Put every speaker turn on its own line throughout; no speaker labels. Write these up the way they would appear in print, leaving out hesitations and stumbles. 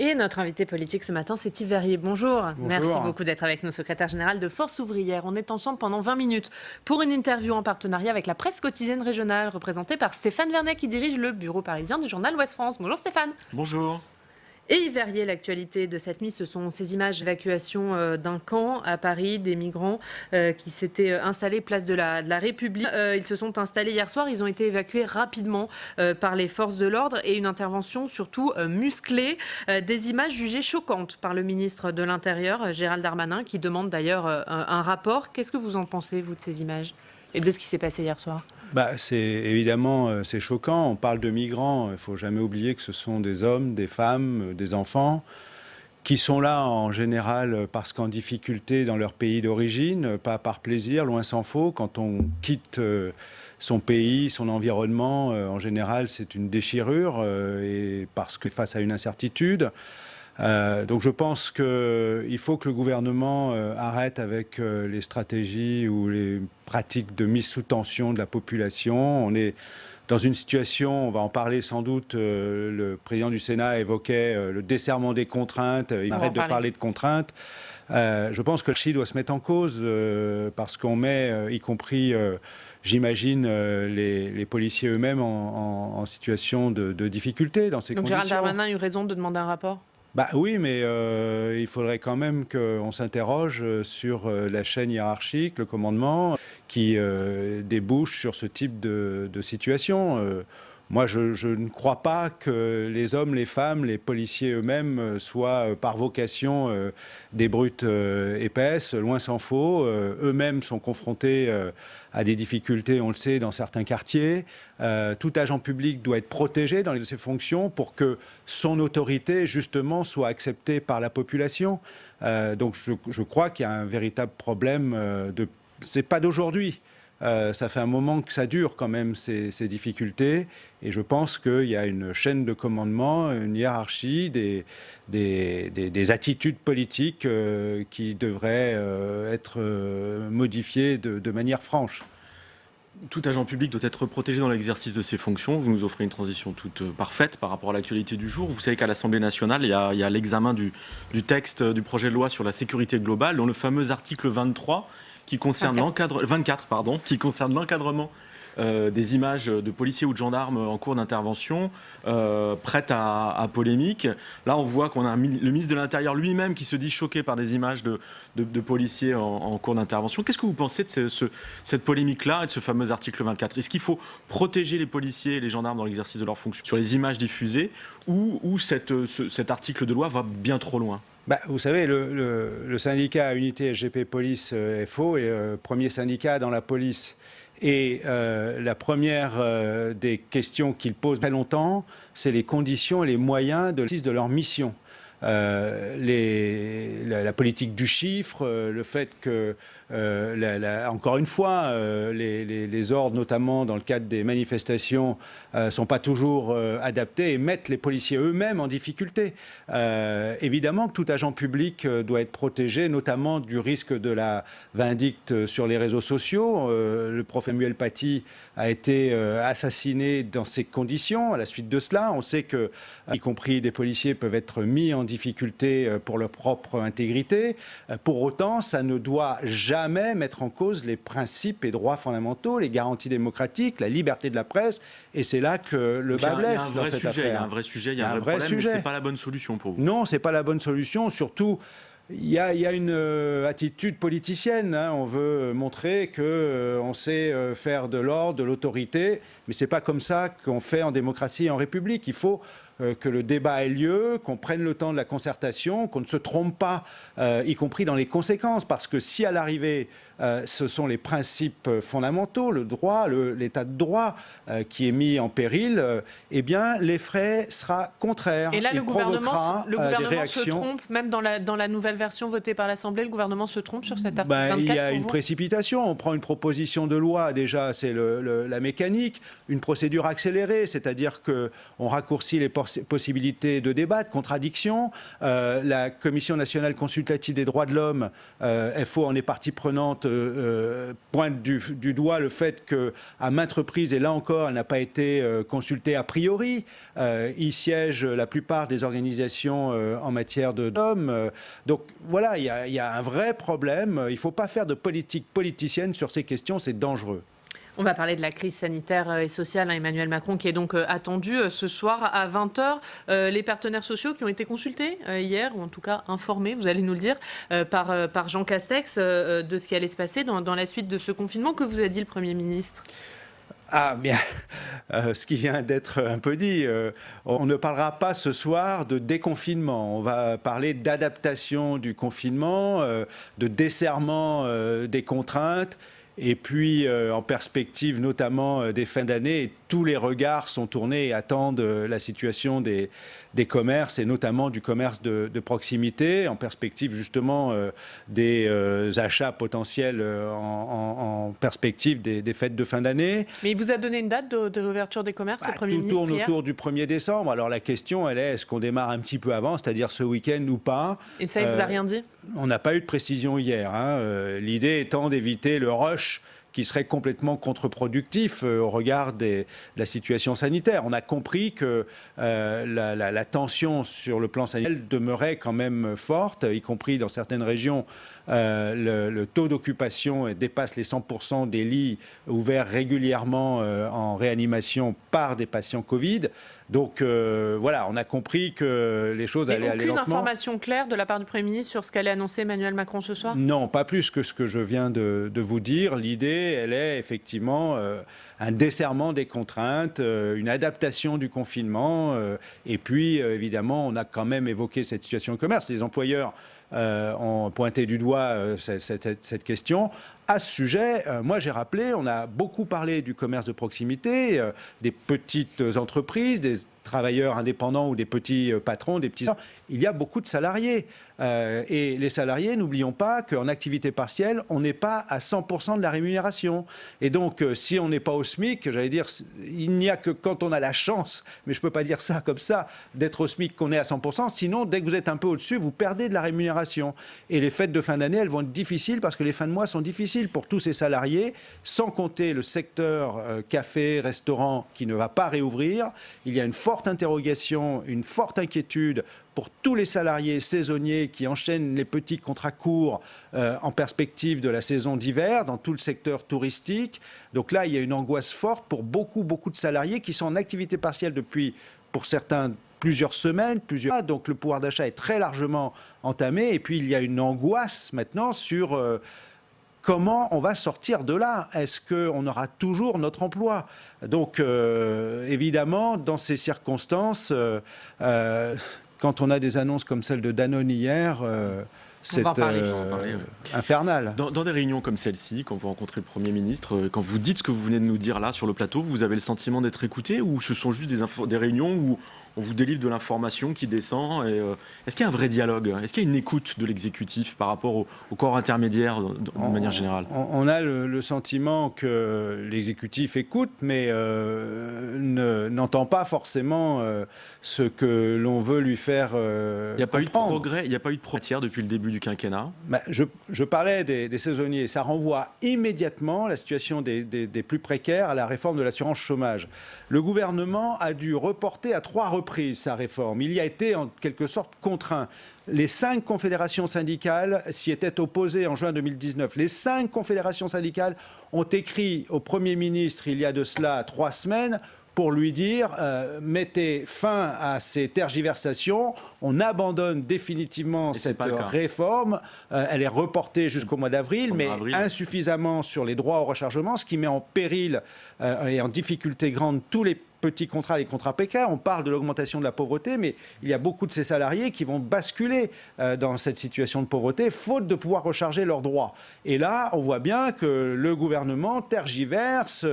Et notre invité politique ce matin, c'est Yves Verrier. Bonjour. Merci beaucoup d'être avec nous, secrétaire général de Force ouvrière. On est ensemble pendant 20 minutes pour une interview en partenariat avec la presse quotidienne régionale, représentée par Stéphane Vernet, qui dirige le bureau parisien du journal Ouest France. Bonjour Stéphane.
Bonjour.
Et Yves Verrier, l'actualité de cette nuit, ce sont ces images d'évacuation d'un camp à Paris, des migrants qui s'étaient installés place de la République. Ils se sont installés hier soir, ils ont été évacués rapidement par les forces de l'ordre et une intervention surtout musclée. Des images jugées choquantes par le ministre de l'Intérieur, Gérald Darmanin, qui demande d'ailleurs un rapport. Qu'est-ce que vous en pensez, vous, de ces images et de ce qui s'est passé hier soir ?
C'est évidemment c'est choquant. On parle de migrants. Il ne faut jamais oublier que ce sont des hommes, des femmes, des enfants qui sont là en général parce qu'en difficulté dans leur pays d'origine, pas par plaisir, loin s'en faut. Quand on quitte son pays, son environnement, en général c'est une déchirure et parce que face à une incertitude. Donc je pense qu'il faut que le gouvernement arrête avec les stratégies ou les pratiques de mise sous tension de la population. On est dans une situation, on va en parler sans doute, le président du Sénat évoquait le desserrement des contraintes, il arrête de parler de contraintes. Je pense que le Chili doit se mettre en cause parce qu'on met, y compris... j'imagine les policiers eux-mêmes en situation de difficulté dans ces conditions.
Donc Gérald Darmanin a eu raison de demander un rapport ?
Oui, mais il faudrait quand même qu'on s'interroge sur la chaîne hiérarchique, le commandement, qui débouche sur ce type de situation. Moi, je ne crois pas que les hommes, les femmes, les policiers eux-mêmes soient par vocation des brutes épaisses, loin s'en faut. Eux-mêmes sont confrontés à des difficultés, on le sait, dans certains quartiers. Tout agent public doit être protégé dans ses fonctions pour que son autorité, justement, soit acceptée par la population. Donc je crois qu'il y a un véritable problème c'est pas d'aujourd'hui. Ça fait un moment que ça dure quand même, ces difficultés. Et je pense qu'il y a une chaîne de commandement, une hiérarchie, des attitudes politiques qui devraient être modifiées de manière franche.
Tout agent public doit être protégé dans l'exercice de ses fonctions. Vous nous offrez une transition toute parfaite par rapport à l'actualité du jour. Vous savez qu'à l'Assemblée nationale, il y a l'examen du texte du projet de loi sur la sécurité globale, dont le fameux article 23 qui concerne 24, qui concerne l'encadrement des images de policiers ou de gendarmes en cours d'intervention, prêtes à polémique. Là, on voit qu'on a le ministre de l'Intérieur lui-même qui se dit choqué par des images de policiers en cours d'intervention. Qu'est-ce que vous pensez de cette polémique-là et de ce fameux article 24 ? Est-ce qu'il faut protéger les policiers et les gendarmes dans l'exercice de leurs fonctions sur les images diffusées ou cet article de loi va bien trop loin ?
Vous savez, le syndicat Unité SGP Police FO est le premier syndicat dans la police. Et la première des questions qu'ils posent très longtemps, c'est les conditions et les moyens de leur mission. La politique du chiffre, le fait que, encore une fois, les ordres, notamment dans le cadre des manifestations, sont pas toujours adaptés et mettent les policiers eux-mêmes en difficulté. Évidemment que tout agent public doit être protégé, notamment du risque de la vindicte sur les réseaux sociaux. Le prof Samuel Paty a été assassiné dans ces conditions. À la suite de cela, on sait que, y compris des policiers, peuvent être mis en difficulté pour leur propre intégrité. Pour autant, ça ne doit jamais mettre en cause les principes et droits fondamentaux, les garanties démocratiques, la liberté de la presse. Et c'est là que le bas blesse dans cette affaire.
Il y a un vrai sujet, il y a un vrai problème, mais ce n'est pas la bonne solution pour vous.
Non, ce n'est pas la bonne solution, surtout... Il y a une attitude politicienne. On veut montrer qu'on sait faire de l'ordre, de l'autorité, mais ce n'est pas comme ça qu'on fait en démocratie et en République. Il faut que le débat ait lieu, qu'on prenne le temps de la concertation, qu'on ne se trompe pas, y compris dans les conséquences, parce que si à l'arrivée, ce sont les principes fondamentaux, le droit, l'état de droit qui est mis en péril, eh bien l'effet sera contraire.
Et là, le gouvernement
se
trompe, même dans la nouvelle version votée par l'Assemblée, le gouvernement se trompe sur cet article 24
il y a une précipitation. On prend une proposition de loi, déjà, c'est la mécanique, une procédure accélérée, c'est-à-dire qu'on raccourcit les possibilité de débat, de contradiction. La Commission nationale consultative des droits de l'homme, FO en est partie prenante, pointe du doigt le fait qu'à maintes reprises, et là encore, elle n'a pas été consultée a priori, y siègent la plupart des organisations en matière d'hommes. Donc voilà, il y a un vrai problème. Il ne faut pas faire de politique politicienne sur ces questions, c'est dangereux.
On va parler de la crise sanitaire et sociale, Emmanuel Macron, qui est donc attendu ce soir à 20h. Les partenaires sociaux qui ont été consultés hier, ou en tout cas informés, vous allez nous le dire, par Jean Castex de ce qui allait se passer dans la suite de ce confinement. Que vous a dit le Premier ministre ?
Ah bien, ce qui vient d'être un peu dit, on ne parlera pas ce soir de déconfinement, on va parler d'adaptation du confinement, de desserrement des contraintes, et puis en perspective notamment des fins d'année, tous les regards sont tournés et attendent la situation des commerces, et notamment du commerce de proximité, en perspective justement des achats potentiels en perspective des fêtes de fin d'année.
Mais il vous a donné une date de réouverture des commerces, le Premier ministre,
Tout tourne
hier
autour du 1er décembre. Alors la question, elle est, est-ce qu'on démarre un petit peu avant, c'est-à-dire ce week-end ou pas ?
Et ça, il ne vous a rien dit ?
On n'a pas eu de précision hier. L'idée étant d'éviter le rush qui serait complètement contre-productif au regard de la situation sanitaire. On a compris que la tension sur le plan sanitaire demeurait quand même forte, y compris dans certaines régions. Le taux d'occupation dépasse les 100% des lits ouverts régulièrement en réanimation par des patients Covid. Donc voilà, on a compris que les choses allaient aller lentement.
Aucune information claire de la part du Premier ministre sur ce qu'allait annoncer Emmanuel Macron ce soir ?
Non, pas plus que ce que je viens de vous dire. L'idée, elle est effectivement un desserrement des contraintes, une adaptation du confinement. Et puis, évidemment, on a quand même évoqué cette situation de commerce. Les employeurs ont pointé du doigt cette question. À ce sujet, moi j'ai rappelé, on a beaucoup parlé du commerce de proximité, des petites entreprises, des travailleurs indépendants ou des petits patrons, des petits... Il y a beaucoup de salariés. Et les salariés, n'oublions pas qu'en activité partielle, on n'est pas à 100% de la rémunération. Et donc, si on n'est pas au SMIC, j'allais dire, il n'y a que quand on a la chance, mais je ne peux pas dire ça comme ça, d'être au SMIC qu'on est à 100%. Sinon, dès que vous êtes un peu au-dessus, vous perdez de la rémunération. Et les fêtes de fin d'année, elles vont être difficiles parce que les fins de mois sont difficiles pour tous ces salariés, sans compter le secteur café, restaurant qui ne va pas réouvrir. Il y a une forte interrogation, une forte inquiétude pour tous les salariés saisonniers qui enchaînent les petits contrats courts en perspective de la saison d'hiver dans tout le secteur touristique. Donc là, il y a une angoisse forte pour beaucoup de salariés qui sont en activité partielle depuis, pour certains, plusieurs semaines, plusieurs mois. Donc le pouvoir d'achat est très largement entamé. Et puis il y a une angoisse maintenant sur comment on va sortir de là. Est-ce qu'on aura toujours notre emploi ? Donc évidemment, dans ces circonstances... quand on a des annonces comme celle de Danone hier, c'est infernal.
Dans des réunions comme celle-ci, quand vous rencontrez le Premier ministre, quand vous dites ce que vous venez de nous dire là sur le plateau, vous avez le sentiment d'être écouté, ou ce sont juste des réunions où on vous délivre de l'information qui descend est-ce qu'il y a un vrai dialogue ? Est-ce qu'il y a une écoute de l'exécutif par rapport au corps intermédiaire de manière générale ?
On a le sentiment que l'exécutif écoute, mais n'entend pas forcément ce que l'on veut lui faire
Il n'y a pas eu de progrès, il n'y a pas eu de progrès depuis le début du quinquennat.
Je parlais des saisonniers. Ça renvoie immédiatement la situation des plus précaires à la réforme de l'assurance chômage. Le gouvernement a dû reporter à 3 reprises sa réforme. Il y a été en quelque sorte contraint. Les 5 confédérations syndicales s'y étaient opposées en juin 2019. Les 5 confédérations syndicales ont écrit au Premier ministre il y a de cela 3 semaines pour lui dire mettez fin à ces tergiversations, on abandonne définitivement cette réforme, elle est reportée jusqu'au mois d'avril, mais insuffisamment sur les droits au rechargement, ce qui met en péril et en difficulté grande tous les petits contrats, les contrats précaires. On parle de l'augmentation de la pauvreté, mais il y a beaucoup de ces salariés qui vont basculer dans cette situation de pauvreté, faute de pouvoir recharger leurs droits. Et là, on voit bien que le gouvernement tergiverse.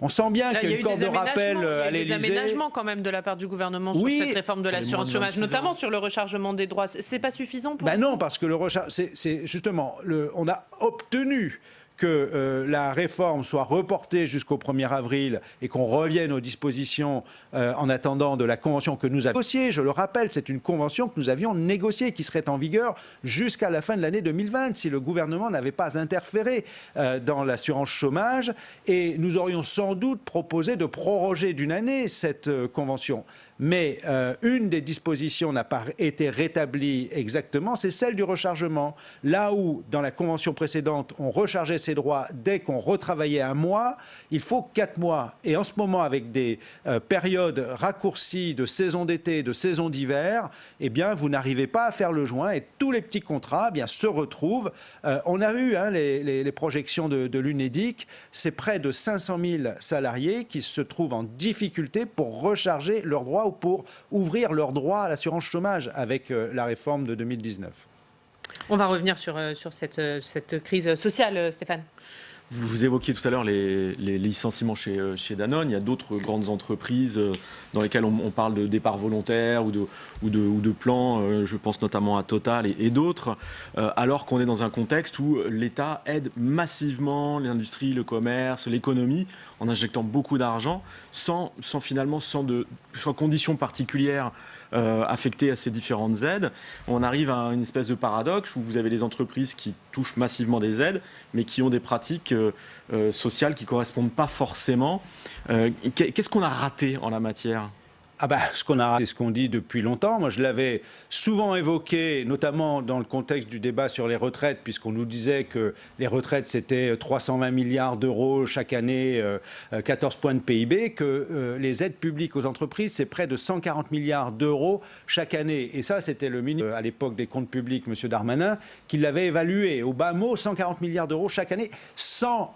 On sent bien qu'il y a une corde de rappel à l'Élysée.
Il y a des aménagements quand même de la part du gouvernement sur cette réforme de l'assurance chômage, notamment sur le rechargement des droits. C'est pas suffisant pour vous ?
Non, parce que le rechargement, c'est justement, on a obtenu que la réforme soit reportée jusqu'au 1er avril et qu'on revienne aux dispositions en attendant de la convention que nous avions négociée. Je le rappelle, c'est une convention que nous avions négociée qui serait en vigueur jusqu'à la fin de l'année 2020 si le gouvernement n'avait pas interféré dans l'assurance chômage. Et nous aurions sans doute proposé de proroger d'une année cette convention. Mais une des dispositions n'a pas été rétablie exactement, c'est celle du rechargement. Là où, dans la convention précédente, on rechargeait ses droits dès qu'on retravaillait un mois, il faut 4 mois. Et en ce moment, avec des périodes raccourcies de saison d'été, de saison d'hiver, eh bien, vous n'arrivez pas à faire le joint et tous les petits contrats se retrouvent. On a eu les projections de l'UNEDIC, c'est près de 500 000 salariés qui se trouvent en difficulté pour recharger leurs droits ou pour ouvrir leurs droits à l'assurance chômage avec la réforme de 2019.
On va revenir sur cette crise sociale, Stéphane.
Vous évoquiez tout à l'heure les licenciements chez Danone. Il y a d'autres grandes entreprises dans lesquelles on parle de départ volontaire ou de plans. Je pense notamment à Total et d'autres. Alors qu'on est dans un contexte où l'État aide massivement l'industrie, le commerce, l'économie en injectant beaucoup d'argent sans conditions particulières affectées à ces différentes aides. On arrive à une espèce de paradoxe où vous avez des entreprises qui touchent massivement des aides, mais qui ont des pratiques sociales qui ne correspondent pas forcément. Qu'est-ce qu'on a raté en la matière ?
Ce qu'on a raté, c'est ce qu'on dit depuis longtemps. Moi, je l'avais souvent évoqué, notamment dans le contexte du débat sur les retraites, puisqu'on nous disait que les retraites, c'était 320 milliards d'euros chaque année, 14 points de PIB, que les aides publiques aux entreprises, c'est près de 140 milliards d'euros chaque année. Et ça, c'était le ministre, à l'époque des comptes publics, M. Darmanin, qui l'avait évalué. Au bas mot, 140 milliards d'euros chaque année, sans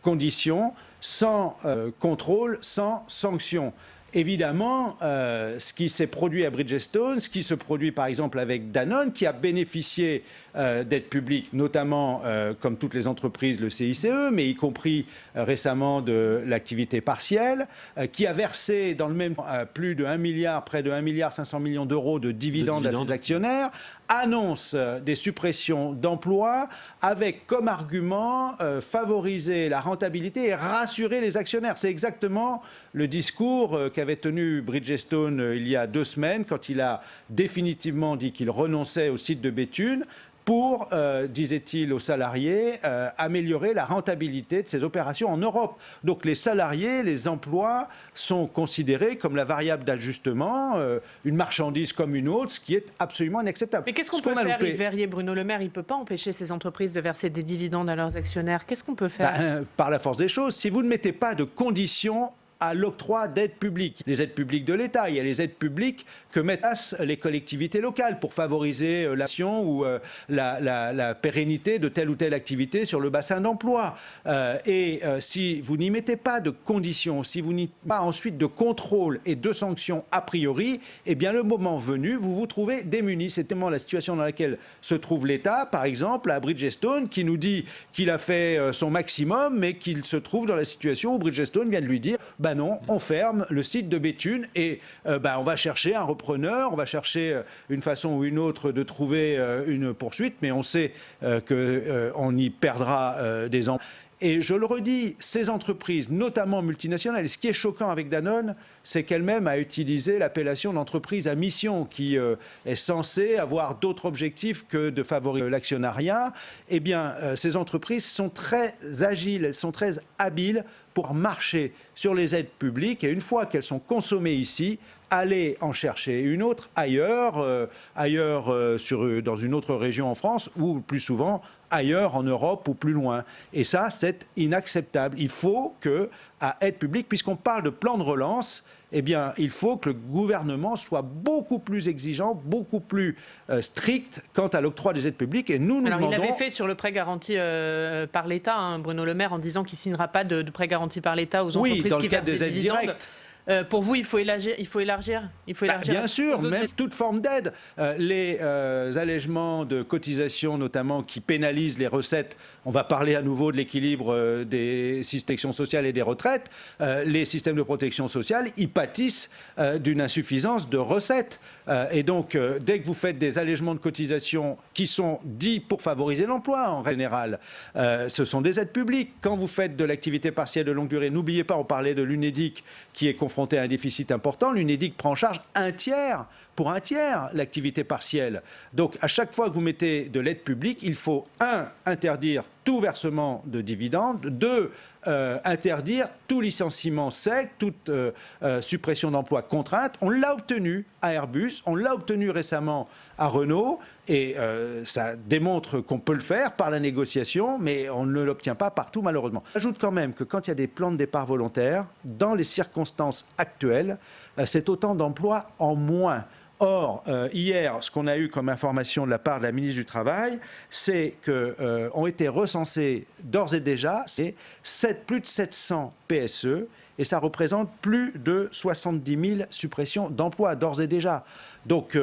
conditions, sans contrôle, sans sanction. Évidemment, ce qui s'est produit à Bridgestone, ce qui se produit par exemple avec Danone, qui a bénéficié d'aides publiques, notamment, comme toutes les entreprises, le CICE, mais y compris récemment de l'activité partielle, qui a versé dans le même temps plus de 1 milliard, près de 1 milliard 500 millions d'euros de dividendes à ses actionnaires, annonce des suppressions d'emplois avec comme argument favoriser la rentabilité et rassurer les actionnaires. C'est exactement le discours qu'avait tenu Bridgestone il y a 2 semaines quand il a définitivement dit qu'il renonçait au site de Béthune pour, disait-il aux salariés, améliorer la rentabilité de ses opérations en Europe. Donc les salariés, les emplois sont considérés comme la variable d'ajustement, une marchandise comme une autre, ce qui est absolument inacceptable.
Mais qu'est-ce qu'on peut faire, Yves Verrier, Bruno Le Maire? Il ne peut pas empêcher ces entreprises de verser des dividendes à leurs actionnaires. Qu'est-ce qu'on peut faire?
Par la force des choses, si vous ne mettez pas de conditions à l'octroi d'aides publiques. Les aides publiques de l'État, il y a les aides publiques que mettent les collectivités locales pour favoriser l'action ou la pérennité de telle ou telle activité sur le bassin d'emploi. Si vous n'y mettez pas de conditions, si vous n'y mettez pas ensuite de contrôle et de sanctions a priori, eh bien le moment venu, vous vous trouvez démunis. C'est tellement la situation dans laquelle se trouve l'État, par exemple, à Bridgestone, qui nous dit qu'il a fait son maximum, mais qu'il se trouve dans la situation où Bridgestone vient de lui dire non, on ferme le site de Béthune et on va chercher un repreneur, on va chercher une façon ou une autre de trouver une poursuite, mais on sait qu'on y perdra des emplois. Et je le redis, ces entreprises, notamment multinationales, et ce qui est choquant avec Danone, c'est qu'elle-même a utilisé l'appellation d'entreprise à mission, qui est censée avoir d'autres objectifs que de favoriser l'actionnariat. Eh bien, ces entreprises sont très agiles, elles sont très habiles pour marcher sur les aides publiques, et une fois qu'elles sont consommées ici, aller en chercher une autre ailleurs, dans une autre région en France, ou plus souvent ailleurs en Europe ou plus loin. Et ça, c'est inacceptable. Il faut que, à aide publique, puisqu'on parle de plan de relance, eh bien, il faut que le gouvernement soit beaucoup plus exigeant, beaucoup plus strict quant à l'octroi des aides publiques. Et nous demandons...
Il l'avait fait sur le prêt garanti par l'État, Bruno Le Maire, en disant qu'il ne signera pas de prêt garanti par l'État aux entreprises qui versent des dividendes. Pour vous, il faut élargir.
Bien sûr, même toute forme d'aide. Les allègements de cotisations, notamment, qui pénalisent les recettes. On va parler à nouveau de l'équilibre des systèmes de protection sociale et des retraites. Les systèmes de protection sociale, ils pâtissent d'une insuffisance de recettes. Et donc, dès que vous faites des allègements de cotisations qui sont dits pour favoriser l'emploi, en général, ce sont des aides publiques. Quand vous faites de l'activité partielle de longue durée, n'oubliez pas, on parlait de l'UNEDIC qui est confronté à un déficit important. L'UNEDIC prend en charge pour un tiers l'activité partielle. Donc, à chaque fois que vous mettez de l'aide publique, il faut, 1, interdire tout versement de dividendes, 2, interdire tout licenciement sec, toute suppression d'emplois contrainte. On l'a obtenu à Airbus, on l'a obtenu récemment à Renault, et ça démontre qu'on peut le faire par la négociation, mais on ne l'obtient pas partout malheureusement. J'ajoute quand même que quand il y a des plans de départ volontaires, dans les circonstances actuelles, c'est autant d'emplois en moins. Or, hier, ce qu'on a eu comme information de la part de la ministre du Travail, c'est qu'ont été recensés d'ores et déjà plus de 700 PSE, et ça représente plus de 70 000 suppressions d'emplois d'ores et déjà. Donc,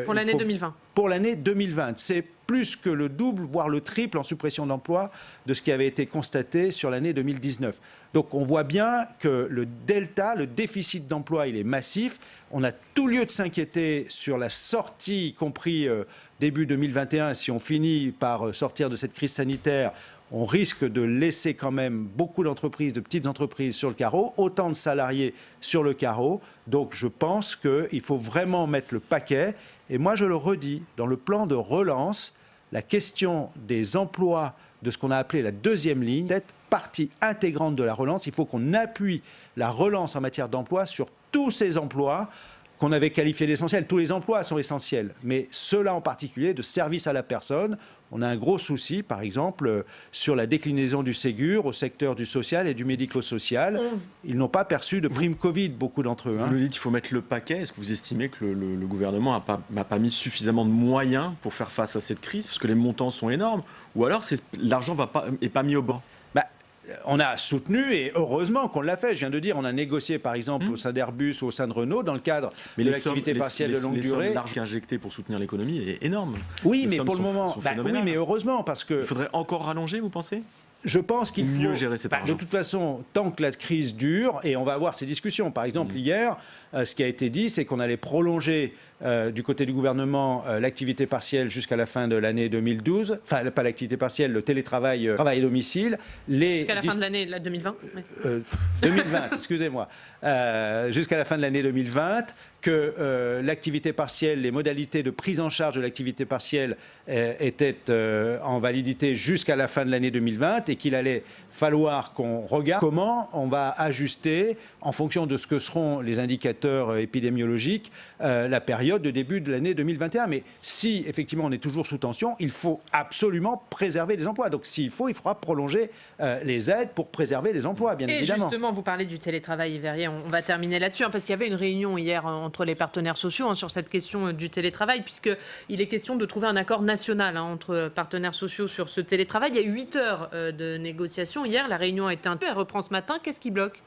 pour l'année 2020.
Pour l'année 2020. C'est plus que le double, voire le triple en suppression d'emplois de ce qui avait été constaté sur l'année 2019. Donc on voit bien que le delta, le déficit d'emploi, il est massif. On a tout lieu de s'inquiéter sur la sortie, y compris début 2021, si on finit par sortir de cette crise sanitaire. On risque de laisser quand même beaucoup d'entreprises, de petites entreprises sur le carreau, autant de salariés sur le carreau. Donc je pense qu'il faut vraiment mettre le paquet. Et moi je le redis, dans le plan de relance, la question des emplois de ce qu'on a appelé la deuxième ligne, cette partie intégrante de la relance, il faut qu'on appuie la relance en matière d'emploi sur tous ces emplois qu'on avait qualifiés d'essentiels. Tous les emplois sont essentiels, mais ceux-là en particulier, de service à la personne. On a un gros souci, par exemple, sur la déclinaison du Ségur au secteur du social et du médico-social. Ils n'ont pas perçu de prime Covid, beaucoup d'entre eux.
Vous nous dites qu'il faut mettre le paquet. Est-ce que vous estimez que le gouvernement n'a pas mis suffisamment de moyens pour faire face à cette crise, parce que les montants sont énormes, ou alors l'argent n'est pas mis au banc?
On a soutenu, et heureusement qu'on l'a fait. Je viens de dire, on a négocié par exemple au sein d'Airbus ou au sein de Renault dans le cadre de l'activité partielle de longue durée.
L'argent injecté pour soutenir l'économie est énorme.
Oui, mais pour le moment, oui, mais heureusement, parce que...
Il faudrait encore rallonger, vous pensez ?
Je pense qu'il faut
mieux gérer cet argent.
De toute façon, tant que la crise dure, et on va avoir ces discussions. Par exemple, hier, ce qui a été dit, c'est qu'on allait prolonger du côté du gouvernement l'activité partielle jusqu'à la fin de l'année 2012. Enfin, pas l'activité partielle, le télétravail, travail à domicile.
Jusqu'à la fin de l'année 2020
2020, excusez-moi. Jusqu'à la fin de l'année 2020, que l'activité partielle, les modalités de prise en charge de l'activité partielle étaient en validité jusqu'à la fin de l'année 2020 et qu'il allait falloir qu'on regarde comment on va ajuster, en fonction de ce que seront les indicateurs épidémiologiques, la période de début de l'année 2021. Mais si, effectivement, on est toujours sous tension, il faut absolument préserver les emplois. Donc, s'il faut, il faudra prolonger les aides pour préserver les emplois, bien évidemment.
Et justement, vous parlez du télétravail, Verrier. On va terminer là-dessus, parce qu'il y avait une réunion hier entre les partenaires sociaux sur cette question du télétravail, puisqu'il est question de trouver un accord national entre partenaires sociaux sur ce télétravail. Il y a eu 8 heures de négociation hier. La réunion a été elle reprend ce matin. Qu'est-ce qui bloque ?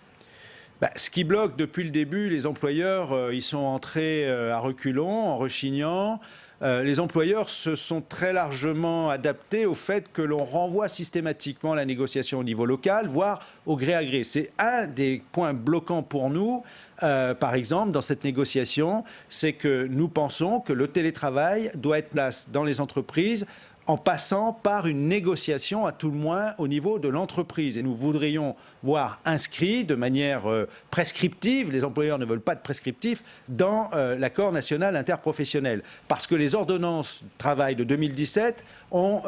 Ce qui bloque depuis le début, les employeurs, ils sont entrés à reculons, en rechignant. Les employeurs se sont très largement adaptés au fait que l'on renvoie systématiquement la négociation au niveau local, voire au gré à gré. C'est un des points bloquants pour nous, par exemple, dans cette négociation, c'est que nous pensons que le télétravail doit être place dans les entreprises en passant par une négociation, à tout le moins, au niveau de l'entreprise. Et nous voudrions voir inscrit de manière prescriptive, les employeurs ne veulent pas de prescriptif, dans l'accord national interprofessionnel. Parce que les ordonnances de travail de 2017 ont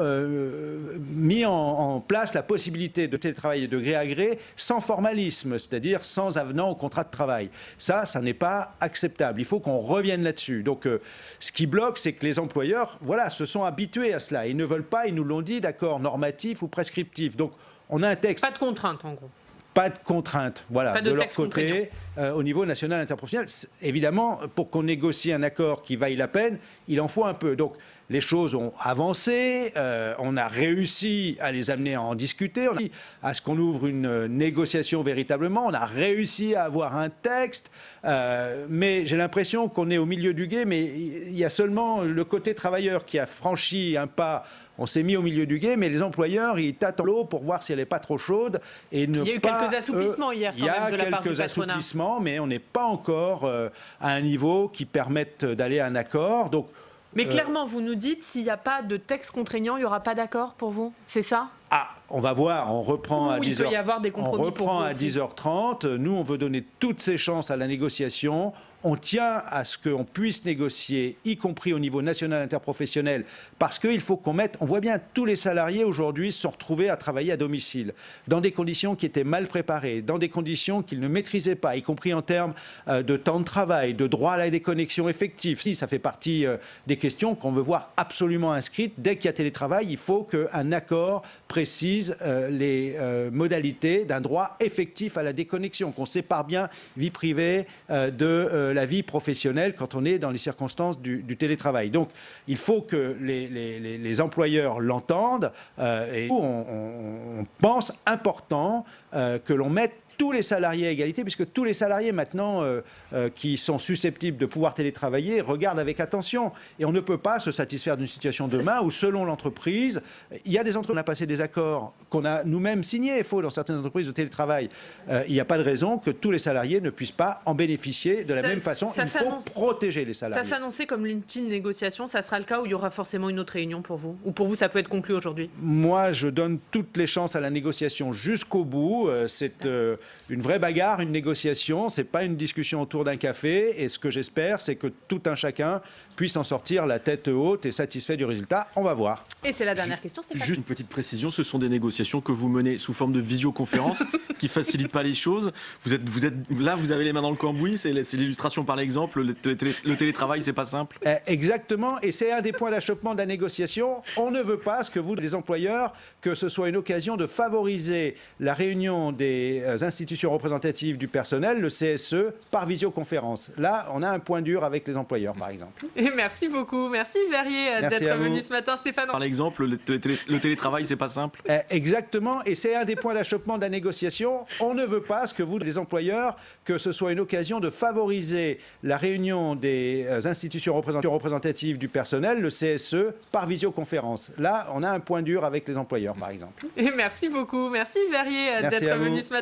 mis en place la possibilité de télétravailler de gré à gré sans formalisme, c'est-à-dire sans avenant au contrat de travail. Ça n'est pas acceptable. Il faut qu'on revienne là-dessus. Donc, ce qui bloque, c'est que les employeurs, se sont habitués à cela. Ils ne veulent pas, ils nous l'ont dit, d'accord normatif ou prescriptif. Donc, on a un texte...
Pas de contrainte, en gros.
pas de contrainte, voilà,
pas de
leur
texte
côté, au niveau national interprofessionnel. Évidemment, pour qu'on négocie un accord qui vaille la peine, il en faut un peu. Donc, les choses ont avancé, on a réussi à les amener à en discuter, on a réussi à ce qu'on ouvre une négociation véritablement, on a réussi à avoir un texte, mais j'ai l'impression qu'on est au milieu du gué, mais il y a seulement le côté travailleur qui a franchi un pas. On s'est mis au milieu du gué, mais les employeurs, ils tâtent l'eau pour voir si elle n'est pas trop chaude. Et ne
il y a eu
pas,
quelques assouplissements hier, quand même, de la part du patronat. Il y a quelques assouplissements, mais on n'est pas encore à un niveau qui permette d'aller à un accord. Donc, mais clairement, vous nous dites, s'il n'y a pas de texte contraignant, il n'y aura pas d'accord pour vous, c'est ça?
Ah, on va voir, on reprend à 10h.
Il peut y avoir des compromis.
On reprend à 10h30. Nous, on veut donner toutes ses chances à la négociation. On tient à ce qu'on puisse négocier, y compris au niveau national interprofessionnel, parce qu'il faut qu'on mette... On voit bien, tous les salariés aujourd'hui se sont retrouvés à travailler à domicile, dans des conditions qui étaient mal préparées, dans des conditions qu'ils ne maîtrisaient pas, y compris en termes de temps de travail, de droit à la déconnexion effective. Si, ça fait partie des questions qu'on veut voir absolument inscrites. Dès qu'il y a télétravail, il faut qu'un accord précise les modalités d'un droit effectif à la déconnexion, qu'on sépare bien vie privée de la vie professionnelle quand on est dans les circonstances du télétravail. Donc, il faut que les employeurs l'entendent et on pense important que l'on mette tous les salariés à égalité, puisque tous les salariés maintenant qui sont susceptibles de pouvoir télétravailler regardent avec attention. Et on ne peut pas se satisfaire d'une situation demain où, selon l'entreprise, il y a des entreprises, on a passé des accords qu'on a nous-mêmes signés, dans certaines entreprises de télétravail. Il n'y a pas de raison que tous les salariés ne puissent pas en bénéficier de la même façon. Il faut protéger les salariés.
Ça s'annonçait comme l'ultime négociation. Ça sera le cas où il y aura forcément une autre réunion pour vous? Ou pour vous, ça peut être conclu aujourd'hui?
Moi, je donne toutes les chances à la négociation jusqu'au bout. C'est une vraie bagarre, une négociation, c'est pas une discussion autour d'un café. Et ce que j'espère, c'est que tout un chacun puisse en sortir la tête haute et satisfait du résultat. On va voir.
Et c'est la dernière question, Stéphane.
Juste une petite précision, ce sont des négociations que vous menez sous forme de visioconférence, ce qui facilite pas les choses. Vous êtes là, vous avez les mains dans le cambouis, c'est l'illustration par l'exemple. Le télétravail, c'est pas simple.
Exactement, et c'est un des points d'achoppement de la négociation. On ne veut pas, ce que vous, les employeurs, que ce soit une occasion de favoriser la réunion des institutions représentatives du personnel, le CSE, par visioconférence. Là, on a un point dur avec les employeurs, par exemple.
Et merci beaucoup. Merci Verrier d'être venu ce matin, Stéphane.
Par l'exemple, le télétravail, c'est pas simple.
Exactement, et c'est un des points d'achoppement de la négociation. On ne veut pas, ce que vous, les employeurs, que ce soit une occasion de favoriser la réunion des institutions représentatives du personnel, le CSE, par visioconférence. Là, on a un point dur avec les employeurs, par exemple.
Et merci beaucoup. Merci Verrier d'être venu ce matin.